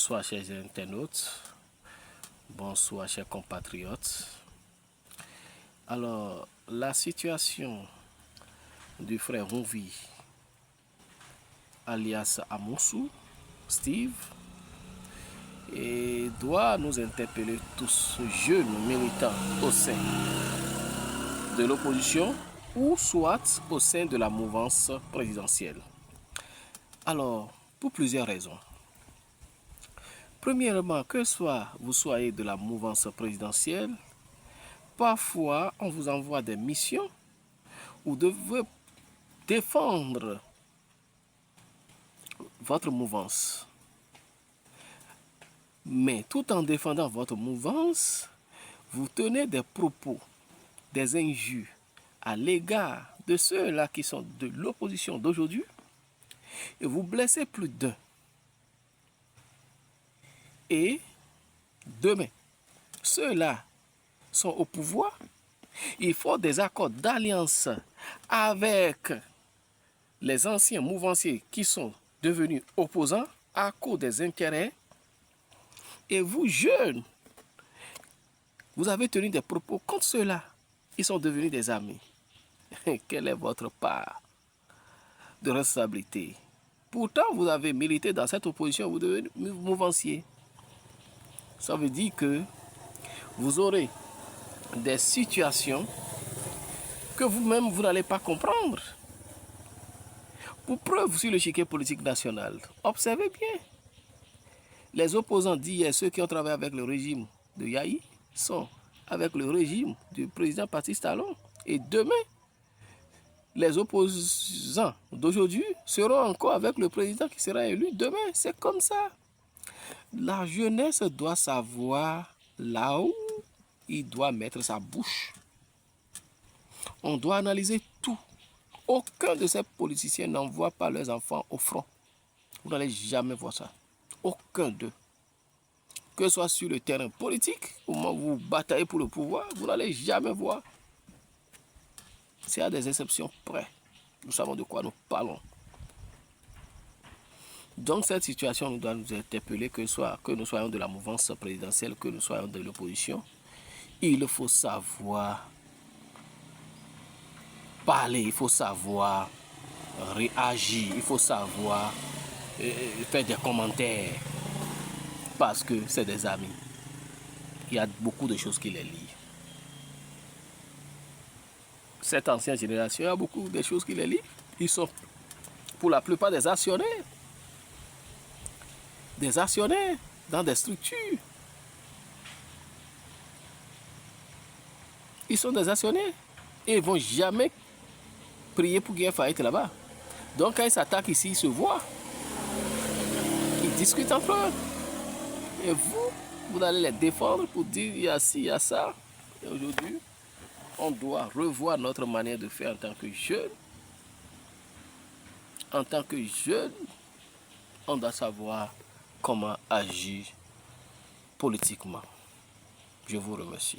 Bonsoir chers internautes, bonsoir chers compatriotes. Alors, la situation du frère Rouvi, alias Amoussou, Steve, et doit nous interpeller tous, jeunes militants au sein de l'opposition ou soit au sein de la mouvance présidentielle. Alors, pour plusieurs raisons. Premièrement, que vous soyez de la mouvance présidentielle, parfois on vous envoie des missions où vous devez défendre votre mouvance. Mais tout en défendant votre mouvance, vous tenez des propos, des injures à l'égard de ceux-là qui sont de l'opposition d'aujourd'hui et vous blessez plus d'un. Et demain, ceux-là sont au pouvoir, il faut des accords d'alliance avec les anciens mouvanciers qui sont devenus opposants à cause des intérêts. Et vous, jeunes, vous avez tenu des propos contre ceux-là. Ils sont devenus des amis. Quelle est votre part de responsabilité? Pourtant, vous avez milité dans cette opposition, vous devenez mouvancier. Ça veut dire que vous aurez des situations que vous-même, vous n'allez pas comprendre. Pour preuve, sur l'échiquier politique national, observez bien. Les opposants d'hier, ceux qui ont travaillé avec le régime de Yahi, sont avec le régime du président Patrice Talon. Et demain, les opposants d'aujourd'hui seront encore avec le président qui sera élu demain. C'est comme ça. La jeunesse doit savoir là où il doit mettre sa bouche. On doit analyser tout. Aucun de ces politiciens n'envoie pas leurs enfants au front. Vous n'allez jamais voir ça. Aucun d'eux. Que ce soit sur le terrain politique, au moment où vous bataillez pour le pouvoir, vous n'allez jamais voir. C'est à des exceptions près. Nous savons de quoi nous parlons. Donc cette situation nous doit nous interpeller, que nous soyons de la mouvance présidentielle, que nous soyons de l'opposition. Il faut savoir parler, il faut savoir réagir, il faut savoir faire des commentaires. Parce que c'est des amis. Il y a beaucoup de choses qui les lient. Cette ancienne génération, il y a beaucoup de choses qui les lient. Ils sont pour la plupart des actionnaires. Des actionnaires dans des structures. Ils sont des actionnaires. Et ils ne vont jamais prier pour qu'il y ait faillite là-bas. Donc quand ils s'attaquent ici, ils se voient. Ils discutent entre eux. Et vous allez les défendre pour dire il y a ci, il y a ça. Et aujourd'hui, on doit revoir notre manière de faire en tant que jeune. En tant que jeune, on doit savoir comment agir politiquement. Je vous remercie.